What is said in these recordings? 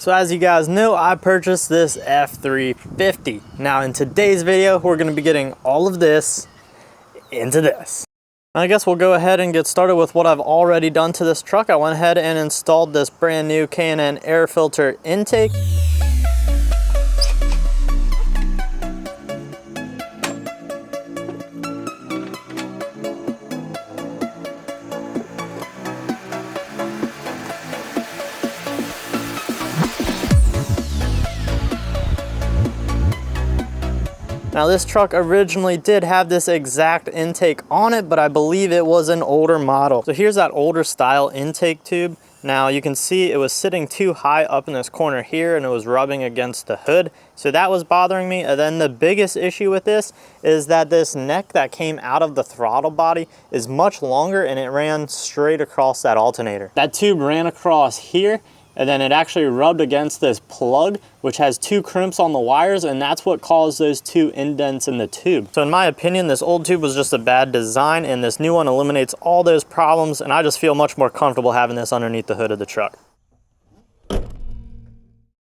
So as you guys know, I purchased this F350. Now in today's video, we're gonna be getting all of this into this. I guess we'll go ahead and get started with what I've already done to this truck. I went ahead and installed this brand new K&N air filter intake. Now this truck originally did have this exact intake on it, but I believe it was an older model. So here's that older style intake tube. Now you can see it was sitting too high up in this corner here and it was rubbing against the hood. So that was bothering me. And then the biggest issue with this is that this neck that came out of the throttle body is much longer and it ran straight across that alternator. That tube ran across here, and then it actually rubbed against this plug, which has two crimps on the wires, and that's what caused those two indents in the tube. So in my opinion, this old tube was just a bad design, and this new one eliminates all those problems, and I just feel much more comfortable having this underneath the hood of the truck.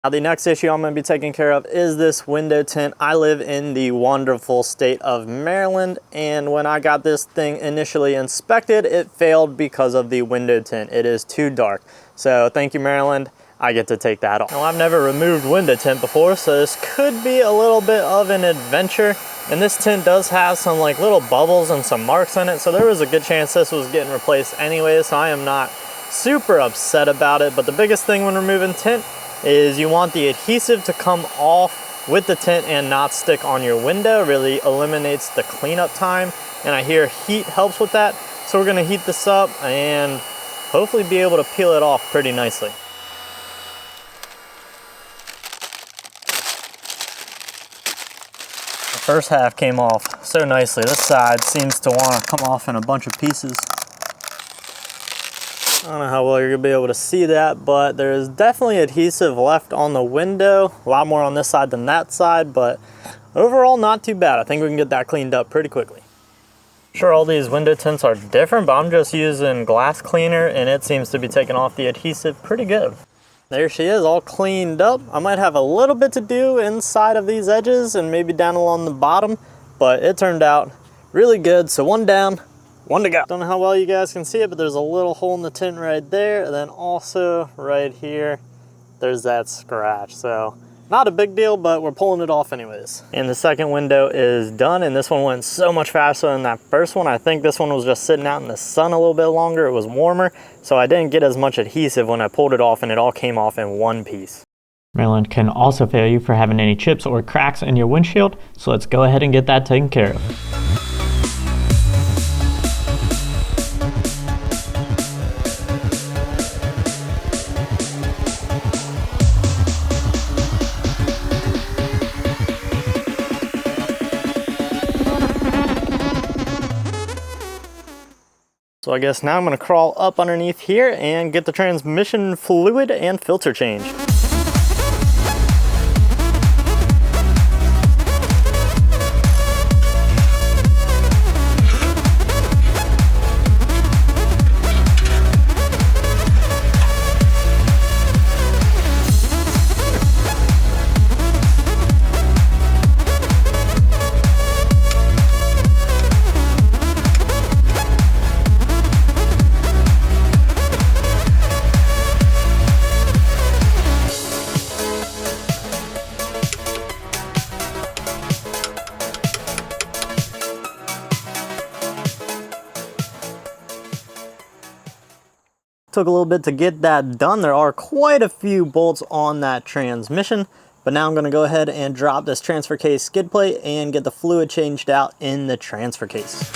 Now the next issue I'm going to be taking care of is this window tint. I live in the wonderful state of Maryland, and when I got this thing initially inspected, it failed because of the window tint. It is too dark. So thank you, Maryland. I get to take that off. Now I've never removed window tint before, so this could be a little bit of an adventure. And this tint does have some like little bubbles and some marks on it, so there was a good chance this was getting replaced anyway, so I am not super upset about it. But the biggest thing when removing tint is you want the adhesive to come off with the tint and not stick on your window. It really eliminates the cleanup time, and I hear heat helps with that. So we're gonna heat this up and hopefully be able to peel it off pretty nicely. The first half came off so nicely. This side seems to want to come off in a bunch of pieces. I don't know how well you're gonna be able to see that, but there's definitely adhesive left on the window. A lot more on this side than that side, but overall not too bad. I think we can get that cleaned up pretty quickly. Sure, all these window tints are different, but I'm just using glass cleaner and it seems to be taking off the adhesive pretty good. There she is, all cleaned up. I might have a little bit to do inside of these edges and maybe down along the bottom, but it turned out really good. So one down, one to go. Don't know how well you guys can see it, but there's a little hole in the tint right there. And then also right here, there's that scratch. So not a big deal, but we're pulling it off anyways. And the second window is done, and this one went so much faster than that first one. I think this one was just sitting out in the sun a little bit longer. It was warmer, so I didn't get as much adhesive when I pulled it off, and it all came off in one piece. Maryland can also fail you for having any chips or cracks in your windshield, so let's go ahead and get that taken care of. So I guess now I'm gonna crawl up underneath here and get the transmission fluid and filter change. Took a little bit to get that done. There are quite a few bolts on that transmission, but now I'm going to go ahead and drop this transfer case skid plate and get the fluid changed out in the transfer case.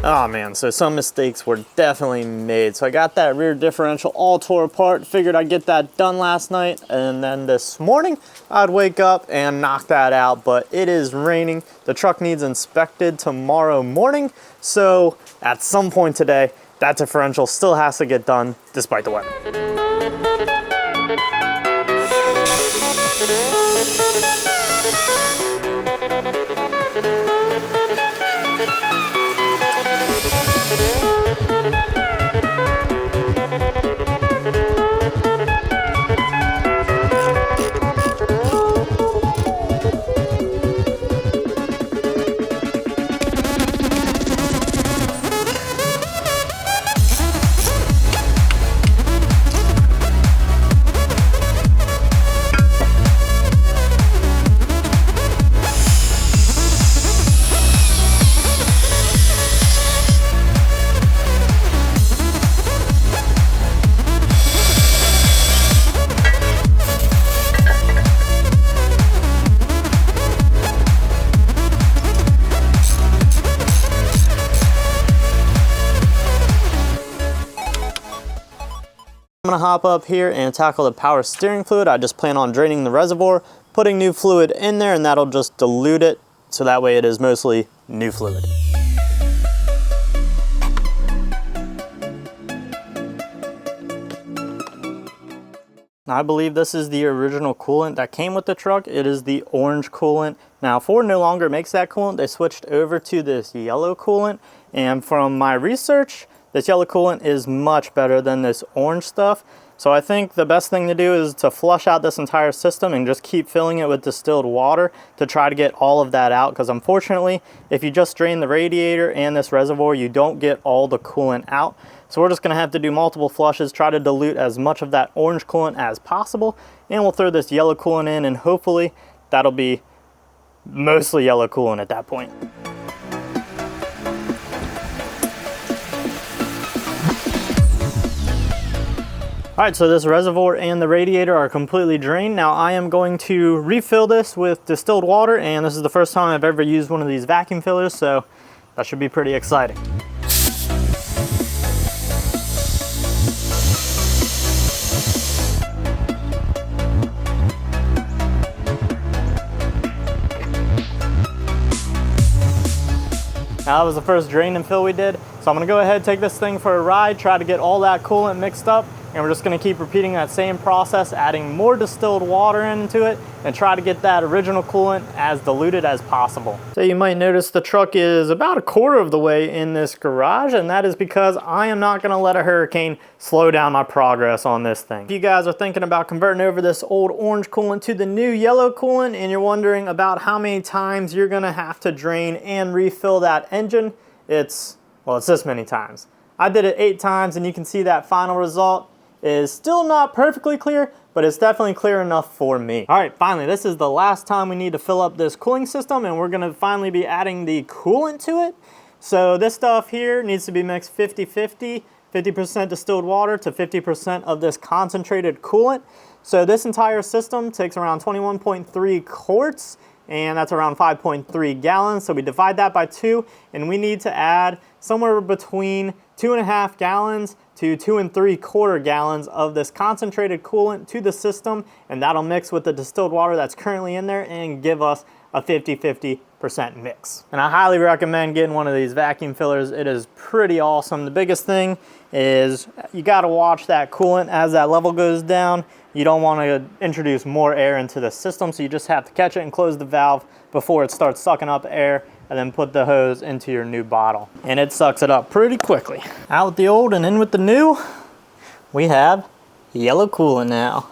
Oh man, So some mistakes were definitely made. So I got that rear differential all tore apart, figured I'd get that done last night, and then this morning I'd wake up and knock that out, but it is raining. The truck needs inspected tomorrow morning, so at some point today, that differential still has to get done despite the weather. I'm gonna hop up here and tackle the power steering fluid. I just plan on draining the reservoir, putting new fluid in there, and that'll just dilute it, so that way it is mostly new fluid. I believe this is the original coolant that came with the truck. It is the orange coolant. Now Ford no longer makes that coolant. They switched over to this yellow coolant, and from my research, this yellow coolant is much better than this orange stuff. So I think the best thing to do is to flush out this entire system and just keep filling it with distilled water to try to get all of that out, because unfortunately, if you just drain the radiator and this reservoir, you don't get all the coolant out. So we're just gonna have to do multiple flushes, try to dilute as much of that orange coolant as possible, and we'll throw this yellow coolant in, and hopefully that'll be mostly yellow coolant at that point. All right, so this reservoir and the radiator are completely drained. Now I am going to refill this with distilled water, and this is the first time I've ever used one of these vacuum fillers, so that should be pretty exciting. Now that was the first drain and fill we did, so I'm gonna go ahead and take this thing for a ride, try to get all that coolant mixed up, and we're just gonna keep repeating that same process, adding more distilled water into it, and try to get that original coolant as diluted as possible. So you might notice the truck is about a quarter of the way in this garage, and that is because I am not gonna let a hurricane slow down my progress on this thing. If you guys are thinking about converting over this old orange coolant to the new yellow coolant, and you're wondering about how many times you're gonna have to drain and refill that engine, it's this many times. I did it 8 times, and you can see that final result is still not perfectly clear, but it's definitely clear enough for me. All right, finally, this is the last time we need to fill up this cooling system, and we're gonna finally be adding the coolant to it. So this stuff here needs to be mixed 50-50, 50% distilled water to 50% of this concentrated coolant. So this entire system takes around 21.3 quarts, and that's around 5.3 gallons. So we divide that by 2, and we need to add somewhere between 2.5 gallons to 2 3/4 gallons of this concentrated coolant to the system, and that'll mix with the distilled water that's currently in there and give us a 50-50% mix. And I highly recommend getting one of these vacuum fillers. It is pretty awesome. The biggest thing is you gotta watch that coolant as that level goes down. You don't wanna introduce more air into the system, so you just have to catch it and close the valve before it starts sucking up air, and then put the hose into your new bottle. And it sucks it up pretty quickly. Out with the old and in with the new, we have yellow coolant now.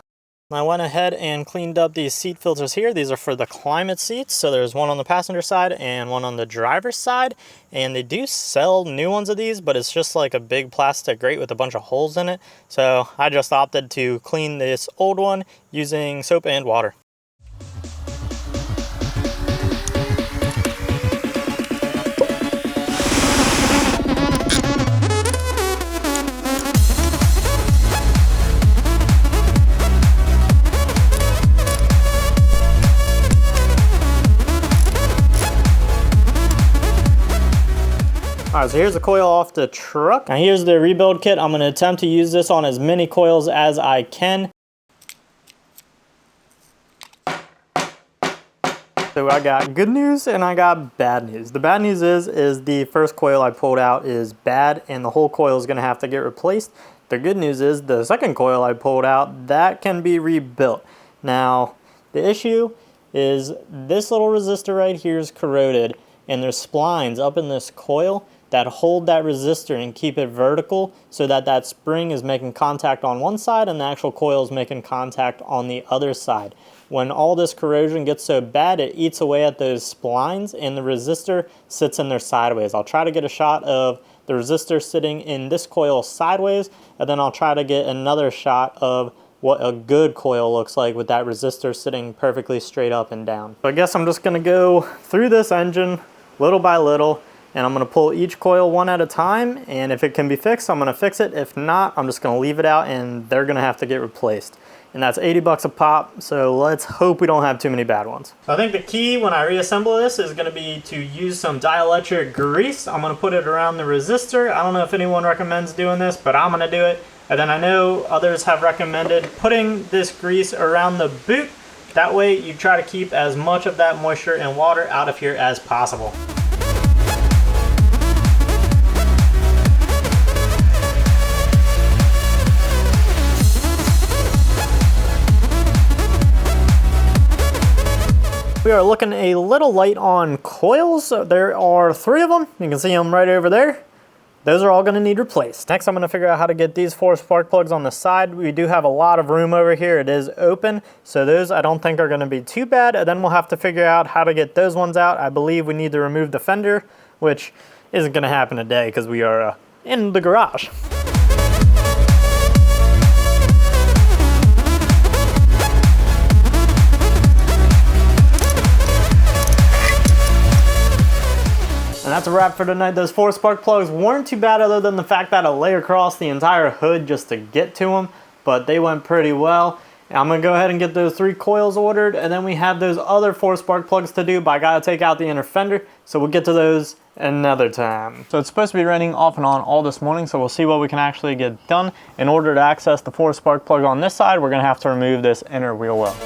I went ahead and cleaned up these seat filters here. These are for the climate seats. So there's one on the passenger side and one on the driver's side. And they do sell new ones of these, but it's just like a big plastic grate with a bunch of holes in it. So I just opted to clean this old one using soap and water. All Alright, so here's the coil off the truck. Now here's the rebuild kit. I'm going to attempt to use this on as many coils as I can. So I got good news and I got bad news. The bad news is the first coil I pulled out is bad and the whole coil is going to have to get replaced. The good news is the second coil I pulled out, that can be rebuilt. Now, the issue is this little resistor right here is corroded and there's splines up in this coil that hold that resistor and keep it vertical so that that spring is making contact on one side and the actual coil is making contact on the other side. When all this corrosion gets so bad, it eats away at those splines and the resistor sits in there sideways. I'll try to get a shot of the resistor sitting in this coil sideways, and then I'll try to get another shot of what a good coil looks like with that resistor sitting perfectly straight up and down. So I guess I'm just gonna go through this engine little by little, and I'm gonna pull each coil one at a time, and if it can be fixed, I'm gonna fix it. If not, I'm just gonna leave it out and they're gonna have to get replaced. And that's 80 bucks a pop, so let's hope we don't have too many bad ones. I think the key when I reassemble this is gonna be to use some dielectric grease. I'm gonna put it around the resistor. I don't know if anyone recommends doing this, but I'm gonna do it. And then I know others have recommended putting this grease around the boot. That way you try to keep as much of that moisture and water out of here as possible. We are looking a little light on coils. There are 3 of them. You can see them right over there. Those are all going to need replaced. Next, I'm going to figure out how to get these 4 spark plugs on the side. We do have a lot of room over here. It is open, so those I don't think are going to be too bad. And then we'll have to figure out how to get those ones out. I believe we need to remove the fender, which isn't going to happen today because we are in the garage. And that's a wrap for tonight. Those 4 spark plugs weren't too bad other than the fact that I lay across the entire hood just to get to them, but they went pretty well. And I'm gonna go ahead and get those 3 coils ordered, and then we have those other 4 spark plugs to do, but I gotta take out the inner fender, so we'll get to those another time. So it's supposed to be raining off and on all this morning, so we'll see what we can actually get done. In order to access the 4 spark plug on this side, we're gonna have to remove this inner wheel well.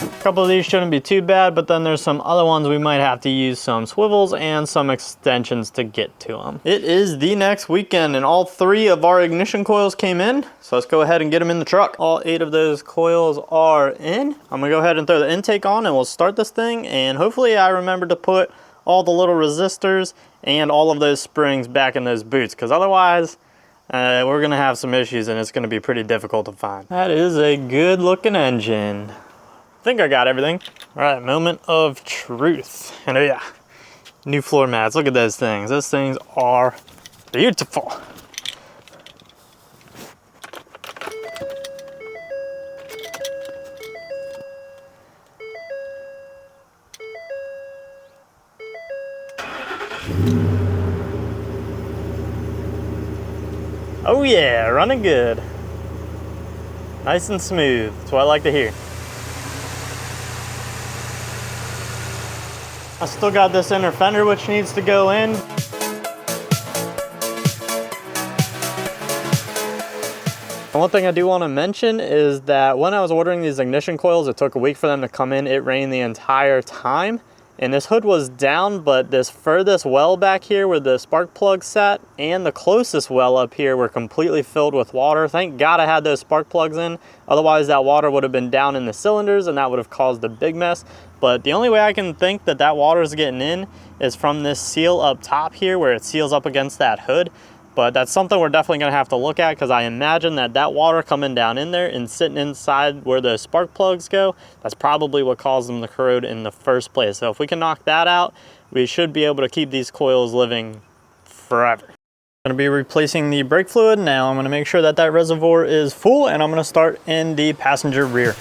A couple of these shouldn't be too bad, but then there's some other ones we might have to use some swivels and some extensions to get to them. It is the next weekend and all 3 of our ignition coils came in, so let's go ahead and get them in the truck. All 8 of those coils are in. I'm gonna go ahead and throw the intake on and we'll start this thing, and hopefully I remember to put all the little resistors and all of those springs back in those boots, because otherwise we're gonna have some issues and it's gonna be pretty difficult to find. That is a good looking engine. I think I got everything. All right, moment of truth. And oh yeah, new floor mats. Look at those things. Those things are beautiful. Oh yeah, running good. Nice and smooth. That's what I like to hear. I still got this inner fender which needs to go in. And one thing I do want to mention is that when I was ordering these ignition coils, it took a week for them to come in. It rained the entire time. And this hood was down, but this furthest well back here where the spark plug sat and the closest well up here were completely filled with water. Thank God I had those spark plugs in. Otherwise that water would have been down in the cylinders and that would have caused a big mess. But the only way I can think that that water is getting in is from this seal up top here where it seals up against that hood. But that's something we're definitely gonna have to look at, because I imagine that that water coming down in there and sitting inside where the spark plugs go, that's probably what caused them to corrode in the first place. So if we can knock that out, we should be able to keep these coils living forever. I'm gonna be replacing the brake fluid now. I'm gonna make sure that that reservoir is full, and I'm gonna start in the passenger rear.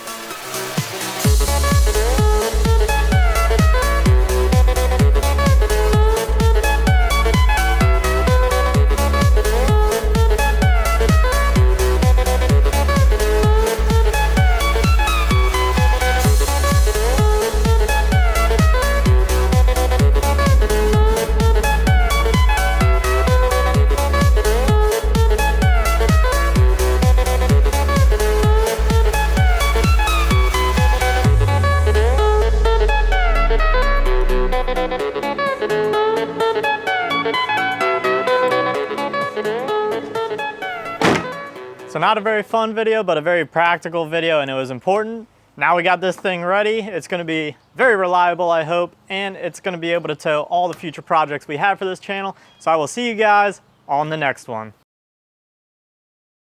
So not a very fun video, but a very practical video, and it was important. Now we got this thing ready. It's gonna be very reliable, I hope, and it's gonna be able to tow all the future projects we have for this channel. So I will see you guys on the next one.